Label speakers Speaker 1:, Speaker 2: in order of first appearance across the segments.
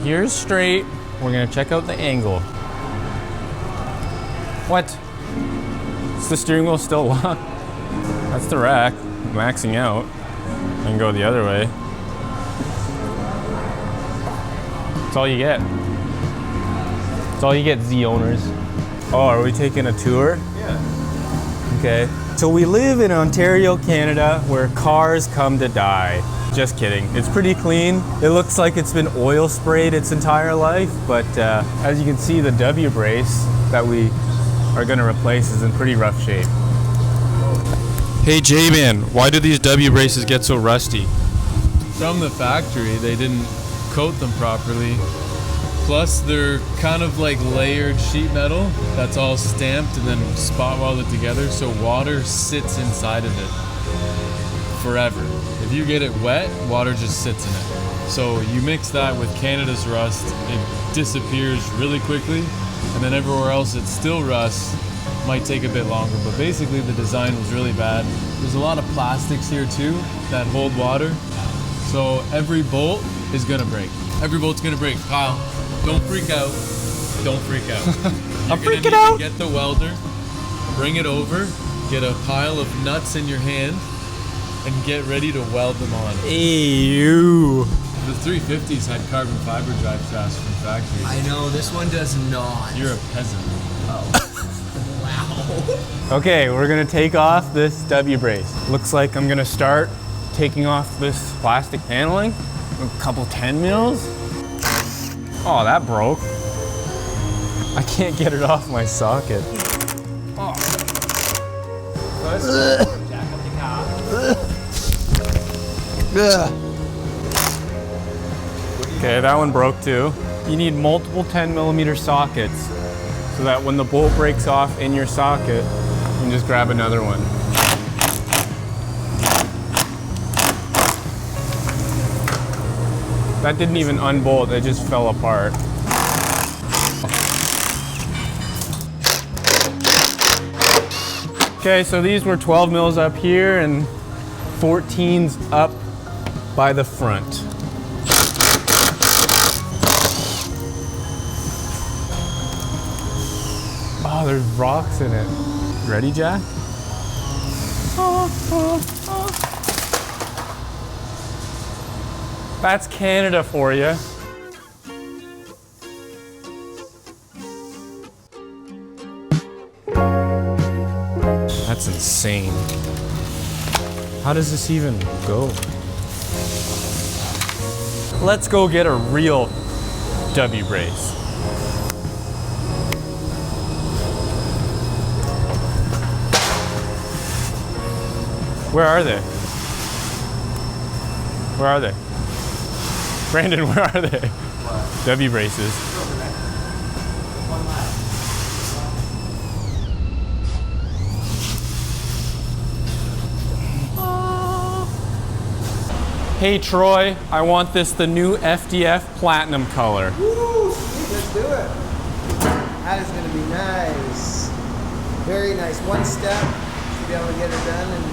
Speaker 1: here's straight. We're gonna check out the angle. What? Is the steering wheel still locked? That's the rack, maxing out. I can go the other way. That's all you get. That's all you get, Z owners. Oh, are we taking a tour?
Speaker 2: Yeah.
Speaker 1: Okay. So we live in Ontario, Canada, where cars come to die. Just kidding. It's pretty clean. It looks like it's been oil sprayed its entire life, but as you can see, the W brace that we are gonna replace is in pretty rough shape. Hey J-Man, why do these W braces get so rusty?
Speaker 2: From the factory, they didn't coat them properly. Plus, they're kind of like layered sheet metal that's all stamped and then spot welded together, so water sits inside of it forever. If you get it wet, water just sits in it. So you mix that with Canada's rust, it disappears really quickly, and then everywhere else it still rusts. Might take a bit longer, but basically the design was really bad. There's a lot of plastics here too that hold water, so every bolt is gonna break. Every bolt's gonna break. Kyle, don't freak out. Don't freak out.
Speaker 1: I'm freaking out.
Speaker 2: Get the welder, bring it over, get a pile of nuts in your hand, and get ready to weld them on.
Speaker 1: Ew.
Speaker 2: The 350s had carbon fiber drive shafts from factory.
Speaker 3: I know, this one does not.
Speaker 2: You're a peasant.
Speaker 3: Oh. Wow.
Speaker 1: Okay, we're gonna take off this W brace. Looks like I'm gonna start taking off this plastic paneling. A couple 10 mils. Oh, that broke. I can't get it off my socket. Oh.
Speaker 3: Jack up the car.
Speaker 1: Okay, that one broke too. You need multiple 10mm sockets so that when the bolt breaks off in your socket, you can just grab another one. That didn't even unbolt, it just fell apart. Okay, so these were 12 mils up here and 14s up by the front. Oh, there's rocks in it. Ready, Jack? That's Canada for you. That's insane. How does this even go? Let's go get a real W brace. Where are they? Where are they? Brandon, where are they? What? W braces. Hey Troy, I want this the new FDF Platinum color.
Speaker 3: Woo! Let's do it. That is going to be nice. Very nice. One step. Should be able to get it done in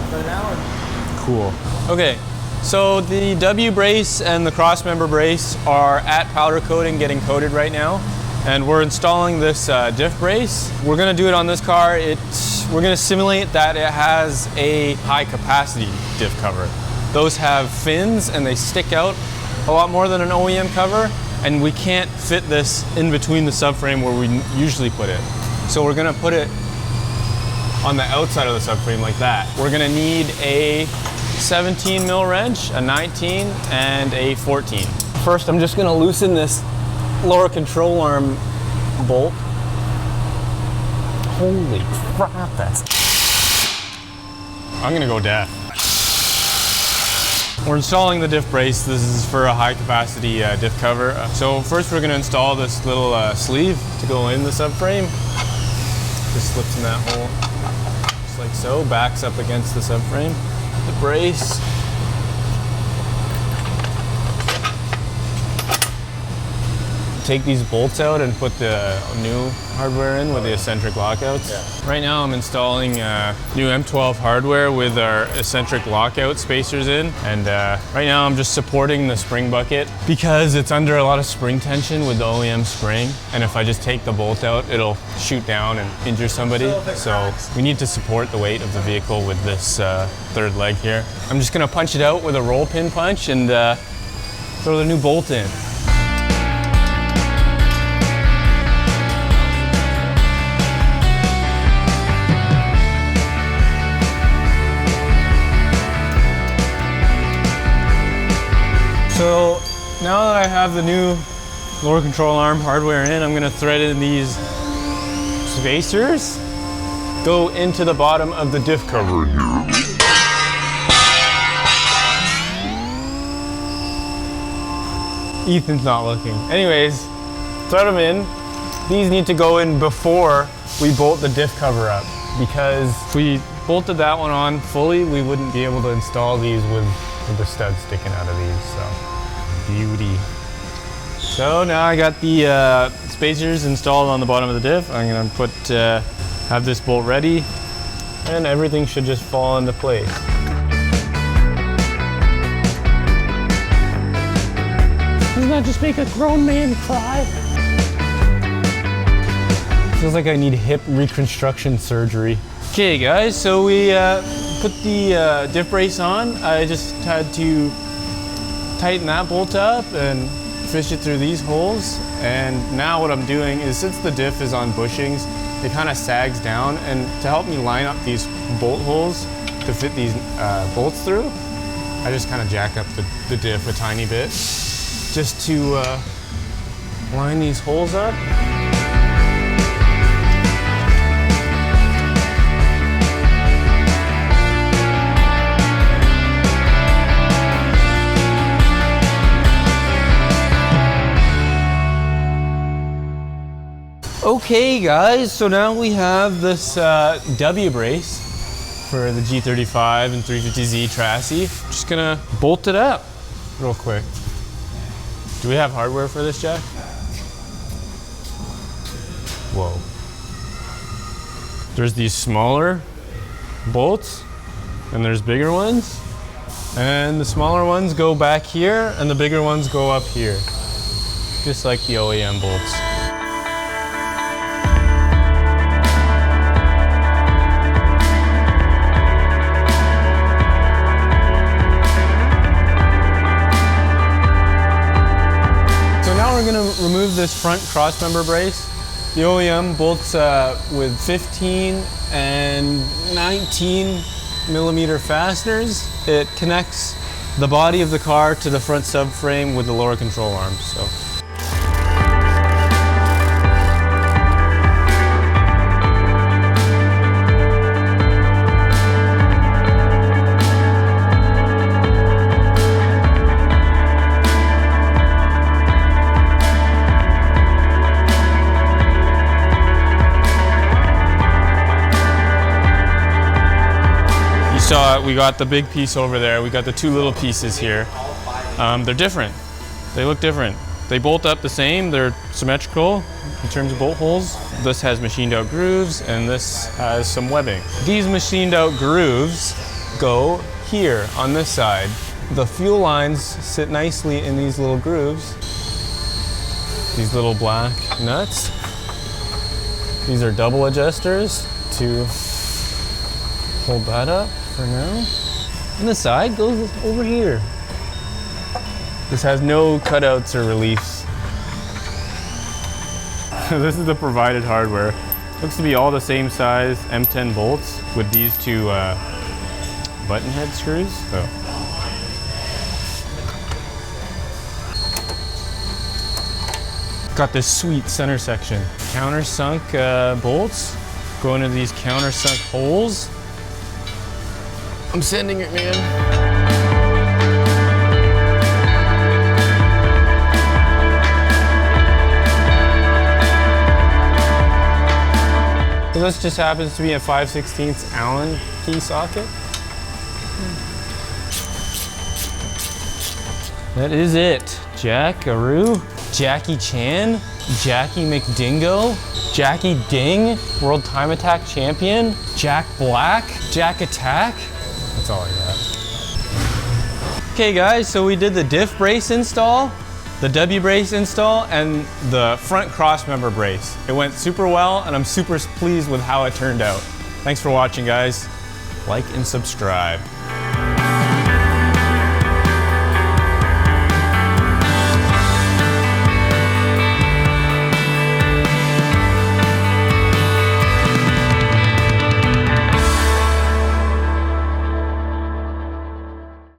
Speaker 3: about an hour.
Speaker 1: Cool. Okay, so the W brace and the Crossmember brace are at powder coating, getting coated right now. And we're installing this Diff brace. We're gonna do it on this car. We're gonna simulate that it has a high capacity diff cover. Those have fins and they stick out a lot more than an OEM cover, and we can't fit this in between the subframe where we usually put it. So we're gonna put it on the outside of the subframe like that. We're gonna need a 17 mil wrench, a 19, and a 14. First, I'm just gonna loosen this lower control arm bolt. Holy crap, that's... I'm gonna go deaf. We're installing the diff brace. This is for a high capacity diff cover. So first we're gonna install this little sleeve to go in the subframe. Just slips in that hole, just like so, backs up against the subframe. The brace. take these bolts out and put the new hardware in with the eccentric lockouts. Yeah. Right now I'm installing new M12 hardware with our eccentric lockout spacers in. And right now I'm just supporting the spring bucket because it's under a lot of spring tension with the OEM spring. And if I just take the bolt out, it'll shoot down and injure somebody. So we need to support the weight of the vehicle with this third leg here. I'm just gonna punch it out with a roll pin punch and throw the new bolt in. So now that I have the new lower control arm hardware in, I'm gonna thread in these spacers, go into the bottom of the diff cover here. Ethan's not looking. Anyways, thread them in. These need to go in before we bolt the diff cover up, because if we bolted that one on fully, we wouldn't be able to install these with the studs sticking out of these, so beauty. So now I got the spacers installed on the bottom of the diff. I'm gonna have this bolt ready, and everything should just fall into place. Doesn't that just make a grown man cry? Feels like I need hip reconstruction surgery. Okay guys, so we put the diff brace on. I just had to tighten that bolt up and fish it through these holes. And now what I'm doing is, since the diff is on bushings, it kind of sags down, and to help me line up these bolt holes to fit these bolts through, I just kind of jack up the diff a tiny bit just to line these holes up. Okay guys, so now we have this W brace for the G35 and 350Z chassis. Just gonna bolt it up real quick. Do we have hardware for this, Jack? Whoa. There's these smaller bolts and there's bigger ones. And the smaller ones go back here and the bigger ones go up here. Just like the OEM bolts. We're going to remove this front crossmember brace. The OEM bolts with 15 and 19 millimeter fasteners. It connects the body of the car to the front subframe with the lower control arms. So. We got the big piece over there. We got the two little pieces here. They're different. They look different. They bolt up the same. They're symmetrical in terms of bolt holes. This has machined out grooves and this has some webbing. These machined out grooves go here on this side. The fuel lines sit nicely in these little grooves. These little black nuts. These are double adjusters to hold that up for now. And the side goes over here. This has no cutouts or reliefs. This is the provided hardware. Looks to be all the same size M10 bolts with these two button head screws. So. Got this sweet center section. Countersunk bolts go into these countersunk holes. I'm sending it, man. So this just happens to be a 5/16 Allen key socket. That is it, Jack-a-roo. Jackie Chan, Jackie McDingo, Jackie Ding, World Time Attack Champion, Jack Black, Jack Attack. That's all I got. Okay guys, so we did the diff brace install, the W brace install, and the front crossmember brace. It went super well, and I'm super pleased with how it turned out. Thanks for watching, guys. Like and subscribe.